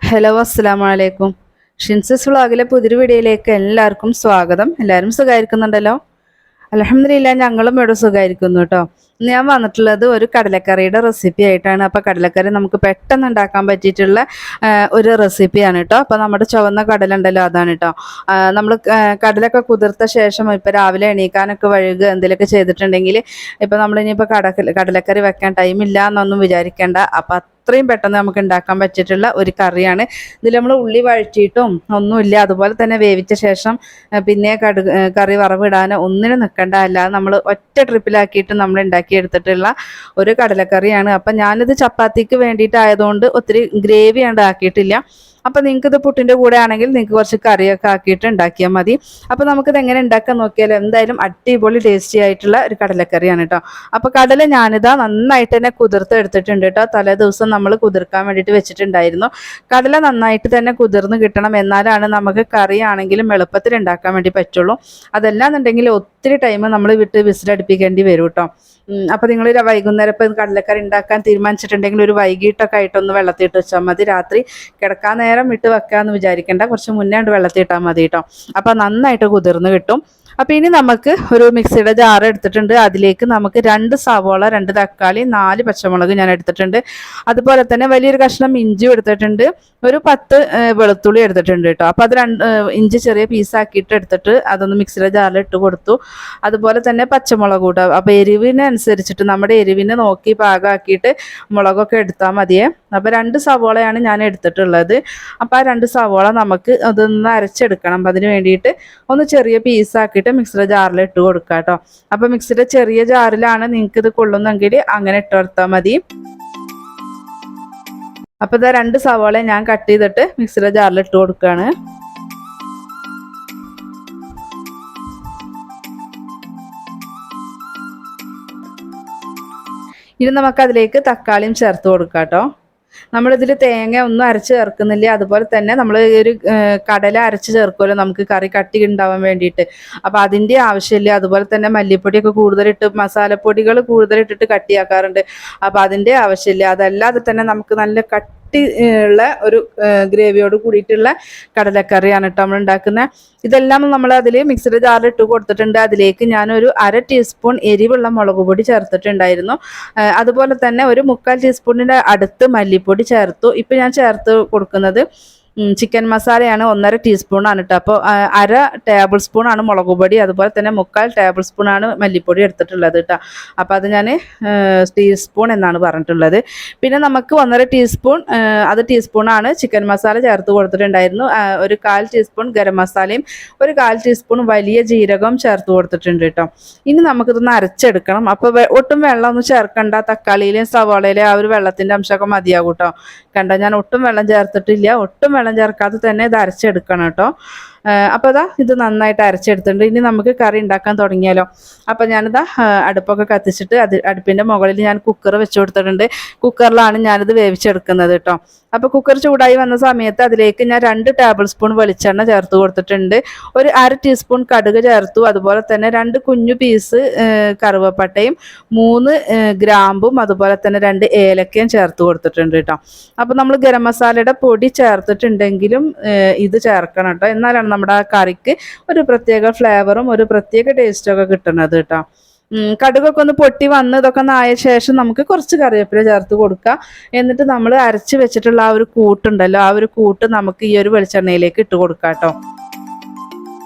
Hello അസ്സലാമു അലൈക്കും. ഷിൻസസ് വ്ളോഗിലെ പുതിയൊരു വീഡിയോയിലേക്ക് എല്ലാവർക്കും സ്വാഗതം. എല്ലാവരും സുഖമായിരിക്കുന്നുണ്ടല്ലോ? അൽഹംദുലില്ലാഹ് ഞങ്ങളും ഇവിടെ സുഖമായിരിക്കുന്നു കേട്ടോ. ഇന്ന് ഞാൻ വന്നിട്ടുള്ളത് ഒരു കടലക്കറിയുടെ റെസിപ്പി ആയിട്ടാണ്. അപ്പോൾ കടലക്കറി നമുക്ക് പെട്ടെന്ന് ഉണ്ടാക്കാൻ പറ്റിയിട്ടുള്ള ഒരു റെസിപ്പിയാണ് കേട്ടോ. അപ്പോൾ നമ്മുടെ ചുവന്ന കടല ഉണ്ടല്ലോ, അതാണ് കേട്ടോ. നമ്മൾ കടലൊക്കെ കുതിർത്ത ശേഷം ഇപ്പോൾ രാവിലെ എണീക്കാനൊക്കെ വഴുകുക എന്തെങ്കിലുമൊക്കെ ചെയ്തിട്ടുണ്ടെങ്കിൽ ഇപ്പോൾ നമ്മളിനിയിപ്പോൾ കടലക്കറി വെക്കാൻ ടൈമില്ല എന്നൊന്നും വിചാരിക്കേണ്ട. അപ്പോൾ അത്രയും പെട്ടെന്ന് നമുക്ക് ഉണ്ടാക്കാൻ പറ്റിയിട്ടുള്ള ഒരു കറിയാണ്. ഇതിൽ നമ്മൾ ഉള്ളി വഴറ്റിയിട്ടും ഒന്നുമില്ല. അതുപോലെ തന്നെ വേവിച്ച ശേഷം പിന്നെ കറി വറവിടാനോ ഒന്നിനും നിൽക്കേണ്ട. അല്ലാതെ നമ്മൾ ഒറ്റ ട്രിപ്പിലാക്കിയിട്ട് നമ്മൾ ഉണ്ടാക്കിയെടുത്തിട്ടുള്ള ഒരു കടലക്കറിയാണ്. അപ്പം ഞാനിത് ചപ്പാത്തിക്ക് വേണ്ടിയിട്ടായതുകൊണ്ട് ഒത്തിരി ഗ്രേവി ആക്കിയിട്ടില്ല. അപ്പോൾ നിങ്ങൾക്കിത് പുട്ടിൻ്റെ കൂടെ ആണെങ്കിൽ നിങ്ങൾക്ക് കുറച്ച് കറിയൊക്കെ ആക്കിയിട്ട് ഉണ്ടാക്കിയാൽ മതി. അപ്പോൾ നമുക്കിത് എങ്ങനെ ഉണ്ടാക്കാൻ നോക്കിയാൽ എന്തായാലും അടിപൊളി ടേസ്റ്റി ആയിട്ടുള്ള ഒരു കടലക്കറിയാണ് കേട്ടോ. അപ്പോൾ കടല ഞാനിതാ നന്നായിട്ട് തന്നെ കുതിർത്ത് എടുത്തിട്ടുണ്ട് കേട്ടോ. തലേ ദിവസം നമ്മൾ കുതിർക്കാൻ വേണ്ടിയിട്ട് വെച്ചിട്ടുണ്ടായിരുന്നു. കടല നന്നായിട്ട് തന്നെ കുതിർന്ന് കിട്ടണം, എന്നാലാണ് നമുക്ക് കറി ആണെങ്കിലും എളുപ്പത്തിൽ ഉണ്ടാക്കാൻ വേണ്ടി പറ്റുള്ളൂ. അതല്ലാന്നുണ്ടെങ്കിൽ ഒത്തിരി ടൈം നമ്മൾ വിസിലടുപ്പിക്കേണ്ടി വരും കേട്ടോ. അപ്പോൾ നിങ്ങൾ വൈകുന്നേരം ഇപ്പം കടലക്കറി ഉണ്ടാക്കാൻ തീരുമാനിച്ചിട്ടുണ്ടെങ്കിൽ ഒരു വൈകിട്ടൊക്കെ ആയിട്ടൊന്ന് വെള്ളത്തിയിട്ട് വെച്ചാൽ മതി. രാത്രി കിടക്കാൻ നേരം ഇട്ട് വെക്കാമെന്ന് വിചാരിക്കേണ്ട, കുറച്ച് മുന്നേ വെള്ളത്തിയിട്ടാൽ മതി കേട്ടോ. അപ്പോൾ നന്നായിട്ട് കുതിർന്ന് കിട്ടും. അപ്പോൾ ഇനി നമുക്ക് ഒരു മിക്സിയുടെ ജാർ എടുത്തിട്ടുണ്ട്. അതിലേക്ക് നമുക്ക് 2 സവോള, 2 തക്കാളി, 4 പച്ചമുളക് ഞാൻ എടുത്തിട്ടുണ്ട്. അതുപോലെ തന്നെ വലിയൊരു കഷ്ണം ഇഞ്ചി എടുത്തിട്ടുണ്ട്. ഒരു 10 വെളുത്തുള്ളി എടുത്തിട്ടുണ്ട് കേട്ടോ. അപ്പോൾ അത് ഇഞ്ചി ചെറിയ പീസാക്കിയിട്ട് എടുത്തിട്ട് അതൊന്ന് മിക്സിയുടെ ജാറിൽ ഇട്ട് കൊടുത്തു. അതുപോലെ തന്നെ പച്ചമുളക് കൂട്ടുക. അപ്പോൾ എരിവിനനുസരിച്ചിട്ട് നമ്മുടെ എരിവിനെ നോക്കി പാകമാക്കിയിട്ട് മുളകൊക്കെ എടുത്താൽ മതിയേ. അപ്പോൾ 2 സവോളയാണ് ഞാൻ എടുത്തിട്ടുള്ളത്. അപ്പോൾ ആ 2 സവോള നമുക്ക് അതൊന്ന് അരച്ചെടുക്കണം. അപ്പം അതിന് വേണ്ടിയിട്ട് ഒന്ന് ചെറിയ പീസാക്കിയിട്ട് മിക്സിയുടെ ജാറിൽ ഇട്ട് കൊടുക്കുക കേട്ടോ. അപ്പോൾ മിക്സിയുടെ ചെറിയ ജാറിലാണ് നിങ്ങൾക്ക് ഇത് കൊള്ളുന്നെങ്കിൽ അങ്ങനെ ഇട്ട് കൊടുത്താൽ മതി. അപ്പോൾ ഇതാ 2 സവോള ഞാൻ കട്ട് ചെയ്തിട്ട് മിക്സിയുടെ ജാറിൽ ഇട്ട് കൊടുക്കുകയാണ്. ഇനി നമുക്ക് അതിലേക്ക് തക്കാളിയും ചേർത്ത് കൊടുക്കാം കേട്ടോ. നമ്മളിതിൽ തേങ്ങ ഒന്നും അരച്ച് ചേർക്കുന്നില്ല. അതുപോലെ തന്നെ നമ്മൾ ഒരു കടല അരച്ച് ചേർക്കുമല്ലോ നമുക്ക് കറി കട്ടി ഉണ്ടാവാൻ വേണ്ടിയിട്ട്. അപ്പോൾ അതിൻ്റെ ആവശ്യമില്ല. അതുപോലെ തന്നെ മല്ലിപ്പൊടിയൊക്കെ കൂടുതലിട്ട് മസാലപ്പൊടികൾ കൂടുതലിട്ടിട്ട് കട്ടിയാക്കാറുണ്ട്. അപ്പോൾ അതിൻ്റെ ആവശ്യമില്ല. അതല്ലാതെ തന്നെ നമുക്ക് നല്ല ഉള്ള ഒരു ഗ്രേവിയോട് കൂടിയിട്ടുള്ള കടലക്കറിയാണ് കേട്ടോ നമ്മൾ ഉണ്ടാക്കുന്നത്. ഇതെല്ലാം നമ്മൾ അതിൽ മിക്സിയുടെ ജാറിൽ ഇട്ട് കൊടുത്തിട്ടുണ്ട്. അതിലേക്ക് ഞാനൊരു 1/2 ടീസ്പൂൺ എരിവുള്ള മുളക് പൊടി ചേർത്തിട്ടുണ്ടായിരുന്നു. അതുപോലെ തന്നെ ഒരു 3/4 ടീസ്പൂണിൻ്റെ അടുത്ത് മല്ലിപ്പൊടി ചേർത്തു. ഇപ്പം ഞാൻ ചേർത്ത് കൊടുക്കുന്നത് ചിക്കൻ മസാലയാണ്. 1/2 ടീസ്പൂണാണ് കേട്ടോ. അപ്പോൾ 1/2 ടേബിൾ സ്പൂണാണ് മുളക് പൊടി. അതുപോലെ തന്നെ 3/4 ടേബിൾ സ്പൂണാണ് മല്ലിപ്പൊടി എടുത്തിട്ടുള്ളത് കേട്ടോ. അപ്പോൾ അത് ഞാൻ ടീസ്പൂൺ എന്നാണ് പറഞ്ഞിട്ടുള്ളത്. പിന്നെ നമുക്ക് 1/2 ടീസ്പൂൺ അത് ടീസ്പൂണാണ് ചിക്കൻ മസാല ചേർത്ത് കൊടുത്തിട്ടുണ്ടായിരുന്നു. ഒരു 1/4 ടീസ്പൂൺ ഗരം മസാലയും ഒരു 1/4 ടീസ്പൂൺ വലിയ ജീരകം ചേർത്ത് കൊടുത്തിട്ടുണ്ട് കേട്ടോ. ഇനി നമുക്കിതൊന്ന് അരച്ചെടുക്കണം. അപ്പോൾ ഒട്ടും വെള്ളം ഒന്നും ചേർക്കണ്ട. തക്കാളിയിലെയും സവാളയിലെയും ആ ഒരു വെള്ളത്തിൻ്റെ അംശമൊക്കെ മതിയാകും കേട്ടോ. കണ്ടോ, ഞാൻ ഒട്ടും വെള്ളം ചേർത്തിട്ടില്ല. ഒട്ടും വെള്ളം ചേർക്കാതെ തന്നെ ഇത് അരച്ചെടുക്കണം കേട്ടോ. അപ്പോൾ ഇത് നന്നായിട്ട് അരച്ചെടുത്തിട്ടുണ്ട്. ഇനി നമുക്ക് കറി ഉണ്ടാക്കാൻ തുടങ്ങിയാലോ. അപ്പോൾ ഞാനിതാ അടുപ്പൊക്കെ കത്തിച്ചിട്ട് അടുപ്പിൻ്റെ മുകളിൽ ഞാൻ കുക്കർ വെച്ച് കൊടുത്തിട്ടുണ്ട്. കുക്കറിലാണ് ഞാനിത് വേവിച്ചെടുക്കുന്നത് കേട്ടോ. അപ്പോൾ കുക്കർ ചൂടായി വന്ന സമയത്ത് അതിലേക്ക് ഞാൻ 2 ടേബിൾ സ്പൂൺ വെളിച്ചെണ്ണ ചേർത്ത് കൊടുത്തിട്ടുണ്ട്. ഒരു 1/2 ടീസ്പൂൺ കടുക് ചേർത്തു. അതുപോലെ തന്നെ 2 കുഞ്ഞു പീസ് കറുവപ്പട്ടയും 3 ഗ്രാമ്പും അതുപോലെ തന്നെ 2 ഏലക്കയും ചേർത്ത് കൊടുത്തിട്ടുണ്ട് കേട്ടോ. അപ്പോൾ നമ്മൾ ഗരം മസാലയുടെ പൊടി ചേർത്തിട്ടുണ്ടെങ്കിലും ഇത് ചേർക്കണം കേട്ടോ. എന്നാലാണ് നമ്മുടെ ആ കറിക്ക് ഒരു പ്രത്യേക ഫ്ലേവറും ഒരു പ്രത്യേക ടേസ്റ്റും ഒക്കെ കിട്ടുന്നത് കേട്ടോ. കടുകൊക്കെ ഒന്ന് പൊട്ടി വന്ന് ഇതൊക്കെ ഒന്ന് ആയ ശേഷം നമുക്ക് കുറച്ച് കറിവേപ്പില ചേർത്ത് കൊടുക്കുക. എന്നിട്ട് നമ്മൾ അരച്ച് വെച്ചിട്ടുള്ള ആ ഒരു കൂട്ടുണ്ടല്ലോ, ആ ഒരു കൂട്ട് നമുക്ക് ഈ ഒരു വെളിച്ചെണ്ണയിലേക്ക് ഇട്ട് കൊടുക്കാം കേട്ടോ.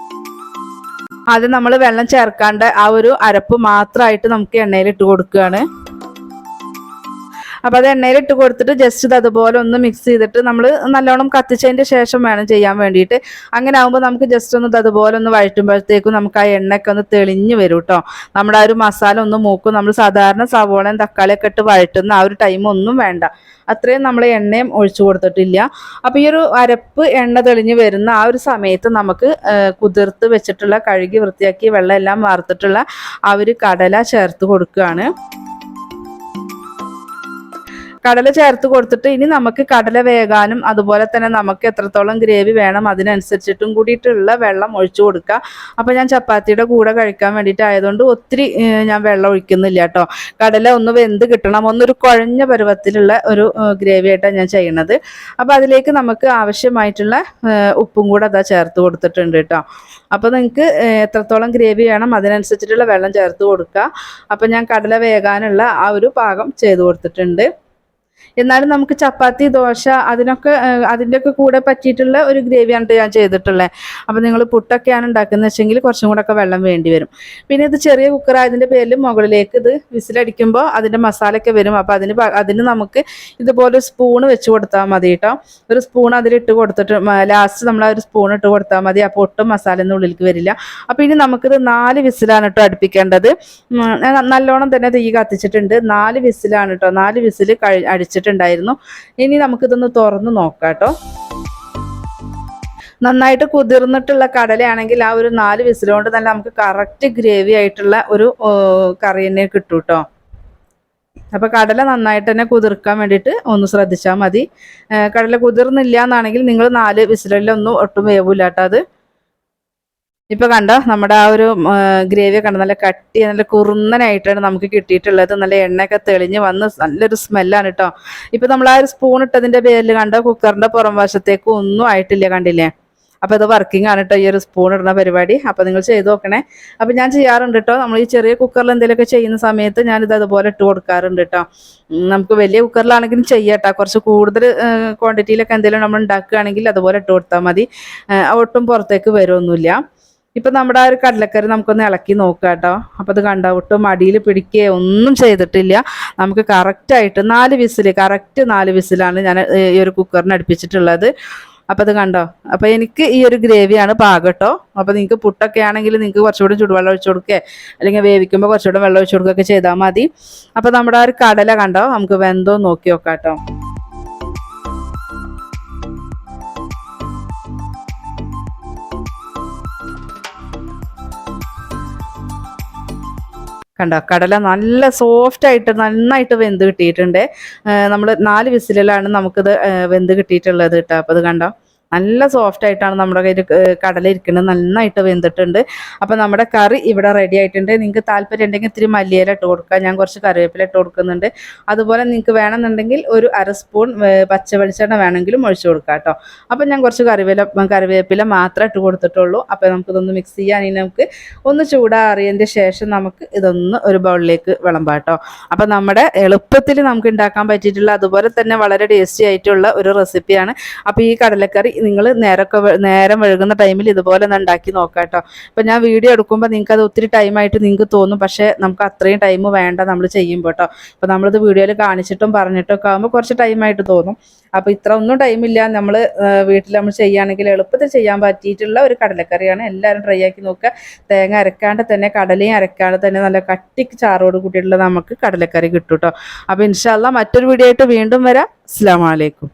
അത് നമ്മൾ വെള്ളം ചേർക്കാണ്ട് ആ ഒരു അരപ്പ് മാത്രമായിട്ട് നമുക്ക് എണ്ണയിൽ ഇട്ട് കൊടുക്കുകയാണ്. അപ്പോൾ അത് എണ്ണയിലിട്ട് കൊടുത്തിട്ട് ജസ്റ്റ് ഇത് അതുപോലെ ഒന്ന് മിക്സ് ചെയ്തിട്ട് നമ്മൾ നല്ലോണം കത്തിച്ചതിൻ്റെ ശേഷം വേണം ചെയ്യാൻ വേണ്ടിയിട്ട്. അങ്ങനെ ആകുമ്പോൾ നമുക്ക് ജസ്റ്റ് ഒന്ന് അതുപോലെ ഒന്ന് വഴറ്റുമ്പോഴത്തേക്കും നമുക്ക് ആ എണ്ണയൊക്കെ ഒന്ന് തെളിഞ്ഞ് വരും കേട്ടോ. നമ്മുടെ ആ ഒരു മസാല ഒന്ന് മൂക്കും. നമ്മൾ സാധാരണ സവോളയും തക്കാളിയൊക്കെ ഇട്ട് വഴറ്റുന്ന ആ ഒരു ടൈം ഒന്നും വേണ്ട. അത്രയും നമ്മൾ എണ്ണയും ഒഴിച്ചു കൊടുത്തിട്ടില്ല. അപ്പോൾ ഈ ഒരു അരപ്പ് എണ്ണ തെളിഞ്ഞ് വരുന്ന ആ ഒരു സമയത്ത് നമുക്ക് കുതിർത്ത് വെച്ചിട്ടുള്ള കഴുകി വൃത്തിയാക്കി വെള്ളം എല്ലാം വാർത്തിട്ടുള്ള ആ ഒരു കടല ചേർത്ത് കൊടുക്കുകയാണ്. കടല ചേർത്ത് കൊടുത്തിട്ട് ഇനി നമുക്ക് കടല വേകാനും അതുപോലെ തന്നെ നമുക്ക് എത്രത്തോളം ഗ്രേവി വേണം അതിനനുസരിച്ചിട്ടും കൂടിയിട്ടുള്ള വെള്ളം ഒഴിച്ചു കൊടുക്കുക. അപ്പോൾ ഞാൻ ചപ്പാത്തിയുടെ കൂടെ കഴിക്കാൻ വേണ്ടിയിട്ട് ആയതുകൊണ്ട് ഒത്തിരി ഞാൻ വെള്ളം ഒഴിക്കുന്നില്ല കേട്ടോ. കടല ഒന്ന് വെന്ത് കിട്ടണം, ഒന്നൊരു കുഴഞ്ഞ പരുവത്തിലുള്ള ഒരു ഗ്രേവി ആയിട്ടാണ് ഞാൻ ചെയ്യണത്. അപ്പോൾ അതിലേക്ക് നമുക്ക് ആവശ്യമായിട്ടുള്ള ഉപ്പും കൂടെ അതാ ചേർത്ത് കൊടുത്തിട്ടുണ്ട് കേട്ടോ. അപ്പോൾ നിങ്ങൾക്ക് എത്രത്തോളം ഗ്രേവി വേണം അതിനനുസരിച്ചിട്ടുള്ള വെള്ളം ചേർത്ത് കൊടുക്കുക. അപ്പോൾ ഞാൻ കടല വേകാനുള്ള ആ ഒരു പാകം ചെയ്ത് കൊടുത്തിട്ടുണ്ട്. എന്നാലും നമുക്ക് ചപ്പാത്തി ദോശ അതിൻ്റെയൊക്കെ കൂടെ പറ്റിയിട്ടുള്ള ഒരു ഗ്രേവിയാണ് ഞാൻ ചെയ്തിട്ടുള്ളത്. അപ്പോൾ നിങ്ങൾ പുട്ടൊക്കെയാണ് ഉണ്ടാക്കുന്നത് വെച്ചെങ്കിൽ കുറച്ചും കൂടെ ഒക്കെ വെള്ളം വേണ്ടി വരും. പിന്നെ ഇത് ചെറിയ കുക്കറായതിൻ്റെ പേരിൽ മുകളിലേക്ക് ഇത് വിസിലടിക്കുമ്പോൾ അതിൻ്റെ മസാലയൊക്കെ വരും. അപ്പോൾ അതിന് നമുക്ക് ഇതുപോലെ സ്പൂണ് വെച്ച് കൊടുത്താൽ മതി കേട്ടോ. ഒരു സ്പൂൺ അതിലിട്ട് കൊടുത്തിട്ട് ലാസ്റ്റ് നമ്മൾ ആ ഒരു സ്പൂൺ ഇട്ട് കൊടുത്താൽ മതി. അപ്പോൾ ഒട്ടും മസാലയൊന്നും ഉള്ളിലേക്ക് വരില്ല. അപ്പോൾ ഇനി നമുക്കിത് 4 വിസിലാണ് കേട്ടോ അടുപ്പിക്കേണ്ടത്. നല്ലോണം തന്നെ തീ കത്തിച്ചിട്ടുണ്ട്. 4 വിസിലാണ് കേട്ടോ. 4 വിസിൽ അടിച്ചിട്ടുണ്ടായിരുന്നു. ഇനി നമുക്കിതൊന്ന് തുറന്ന് നോക്കാം കേട്ടോ. നന്നായിട്ട് കുതിർന്നിട്ടുള്ള കടലയാണെങ്കിൽ ആ ഒരു 4 വിസിലുകൊണ്ട് തന്നെ നമുക്ക് കറക്റ്റ് ഗ്രേവി ആയിട്ടുള്ള ഒരു കറി തന്നെ കിട്ടും കേട്ടോ. അപ്പോൾ കടല നന്നായിട്ട് തന്നെ കുതിർക്കാൻ വേണ്ടിയിട്ട് ഒന്ന് ശ്രദ്ധിച്ചാൽ മതി. കടല കുതിർന്നില്ല എന്നാണെങ്കിൽ നിങ്ങൾ 4 വിസിലൊന്നും ഒട്ടും വേവില്ല കേട്ടോ. അത് ഇപ്പോൾ കണ്ടോ നമ്മുടെ ആ ഒരു ഗ്രേവി കണ്ടോ, നല്ല കട്ടി നല്ല കുറുന്നനായിട്ടാണ് നമുക്ക് കിട്ടിയിട്ടുള്ളത്. നല്ല എണ്ണയൊക്കെ തെളിഞ്ഞ് വന്ന് നല്ലൊരു സ്മെല്ലാണ് കേട്ടോ. ഇപ്പോൾ നമ്മൾ ആ ഒരു സ്പൂൺ ഇട്ടതിൻ്റെ പേരിൽ കണ്ടോ കുക്കറിൻ്റെ പുറം വശത്തേക്ക് ഒന്നും ആയിട്ടില്ല, കണ്ടില്ലേ. അപ്പോൾ ഇത് വർക്കിംഗ് ആണ് കേട്ടോ ഈ ഒരു സ്പൂൺ ഇടുന്ന പരിപാടി. അപ്പോൾ നിങ്ങൾ ചെയ്ത് നോക്കണേ. അപ്പോൾ ഞാൻ ചെയ്യാറുണ്ട് കേട്ടോ. നമ്മൾ ഈ ചെറിയ കുക്കറിൽ എന്തെങ്കിലുമൊക്കെ ചെയ്യുന്ന സമയത്ത് ഞാനിത് അതുപോലെ ഇട്ട് കൊടുക്കാറുണ്ട് കേട്ടോ. നമുക്ക് വലിയ കുക്കറിലാണെങ്കിലും ചെയ്യാം കേട്ടോ. കുറച്ച് കൂടുതൽ ക്വാണ്ടിറ്റിയിലൊക്കെ എന്തെങ്കിലും നമ്മൾ ഉണ്ടാക്കുകയാണെങ്കിൽ അതുപോലെ ഇട്ട് കൊടുത്താൽ മതി. ഒട്ടും പുറത്തേക്ക് വരുമൊന്നുമില്ല. ഇപ്പം നമ്മുടെ ആ ഒരു കടലക്കറി നമുക്കൊന്ന് ഇളക്കി നോക്കാം കേട്ടോ. അപ്പോൾ അത് കണ്ടോ ഒട്ടും അടിയിൽ പിടിക്കുകയോ ഒന്നും ചെയ്തിട്ടില്ല. നമുക്ക് കറക്റ്റായിട്ട് 4 വിസിൽ, കറക്റ്റ് 4 വിസിലാണ് ഞാൻ ഈ ഒരു കുക്കറിന് അടുപ്പിച്ചിട്ടുള്ളത്. അപ്പോൾ അത് കണ്ടോ. അപ്പോൾ എനിക്ക് ഈ ഒരു ഗ്രേവിയാണ് പാകം കേട്ടോ. അപ്പോൾ നിങ്ങൾക്ക് പുട്ടൊക്കെ ആണെങ്കിൽ നിങ്ങൾക്ക് കുറച്ചുകൂടി ചുടുവെള്ളം ഒഴിച്ചു കൊടുക്കുക, അല്ലെങ്കിൽ വേവിക്കുമ്പോൾ കുറച്ചുകൂടെ വെള്ളം ഒഴിച്ചു കൊടുക്കുകയൊക്കെ ചെയ്താൽ മതി. അപ്പോൾ നമ്മുടെ ആ ഒരു കടല കണ്ടോ നമുക്ക് വെന്തോ നോക്കി നോക്കാം കേട്ടോ. കണ്ടോ കടല നല്ല സോഫ്റ്റായിട്ട് നന്നായിട്ട് വെന്ത് കിട്ടിയിട്ടുണ്ട്. നമ്മൾ 4 വിസിലാണ് നമുക്കിത് വെന്ത് കിട്ടിയിട്ടുള്ളത് കേട്ടോ. അപ്പോൾ അത് കണ്ടോ നല്ല സോഫ്റ്റ് ആയിട്ടാണ് നമ്മുടെ കയ്യിൽ കടല ഇരിക്കുന്നത്. നന്നായിട്ട് വെന്തിട്ടുണ്ട്. അപ്പോൾ നമ്മുടെ കറി ഇവിടെ റെഡി ആയിട്ടുണ്ട്. നിങ്ങൾക്ക് താല്പര്യം ഉണ്ടെങ്കിൽ ഇത്തിരി മല്ലിയില ഇട്ട് കൊടുക്കുക. ഞാൻ കുറച്ച് കറിവേപ്പില ഇട്ട് കൊടുക്കുന്നുണ്ട്. അതുപോലെ നിങ്ങൾക്ക് വേണമെന്നുണ്ടെങ്കിൽ ഒരു 1/2 സ്പൂൺ പച്ച വെളിച്ചെണ്ണ വേണമെങ്കിലും ഒഴിച്ചു കൊടുക്കാം കേട്ടോ. അപ്പോൾ ഞാൻ കുറച്ച് കറിവേപ്പില മാത്രമേ ഇട്ട് കൊടുത്തിട്ടുള്ളൂ. അപ്പോൾ നമുക്കിതൊന്ന് മിക്സ് ചെയ്യാൻ ഇനി നമുക്ക് ഒന്ന് ചൂടാറിയതിൻ്റെ ശേഷം നമുക്ക് ഇതൊന്ന് ഒരു ബൗളിലേക്ക് വിളമ്പാം കേട്ടോ. അപ്പോൾ നമ്മുടെ എളുപ്പത്തിൽ നമുക്ക് ഉണ്ടാക്കാൻ പറ്റിയിട്ടുള്ള അതുപോലെ തന്നെ വളരെ ടേസ്റ്റി ആയിട്ടുള്ള ഒരു റെസിപ്പിയാണ്. അപ്പോൾ ഈ കടലക്കറി നിങ്ങൾ നേരം വഴുകുന്ന ടൈമിൽ ഇതുപോലെ ഒന്ന് ഉണ്ടാക്കി നോക്കാം കേട്ടോ. ഇപ്പം ഞാൻ വീഡിയോ എടുക്കുമ്പോൾ നിങ്ങൾക്ക് അത് ഒത്തിരി ടൈമായിട്ട് നിങ്ങൾക്ക് തോന്നും. പക്ഷേ നമുക്ക് അത്രയും ടൈം വേണ്ട നമ്മൾ ചെയ്യുമ്പോൾ കേട്ടോ. അപ്പോൾ നമ്മളിത് വീഡിയോയിൽ കാണിച്ചിട്ടും പറഞ്ഞിട്ടും ഒക്കെ ആകുമ്പോൾ കുറച്ച് ടൈമായിട്ട് തോന്നും. അപ്പോൾ ഇത്ര ഒന്നും ടൈമില്ല. നമ്മൾ വീട്ടിൽ നമ്മൾ ചെയ്യുകയാണെങ്കിൽ എളുപ്പത്തിൽ ചെയ്യാൻ പറ്റിയിട്ടുള്ള ഒരു കടലക്കറിയാണ്. എല്ലാവരും ട്രൈ ആക്കി നോക്കുക. തേങ്ങ അരക്കാണ്ട് തന്നെ കടലയും അരക്കാണ്ട് തന്നെ നല്ല കട്ടിക്ക് ചാറോട് കൂട്ടിയിട്ടുള്ള നമുക്ക് കടലക്കറി കിട്ടും കേട്ടോ. അപ്പോൾ ഇൻഷാ അല്ലാഹ് മറ്റൊരു വീഡിയോ ആയിട്ട് വീണ്ടും വരാം. അസ്സലാമു അലൈക്കും.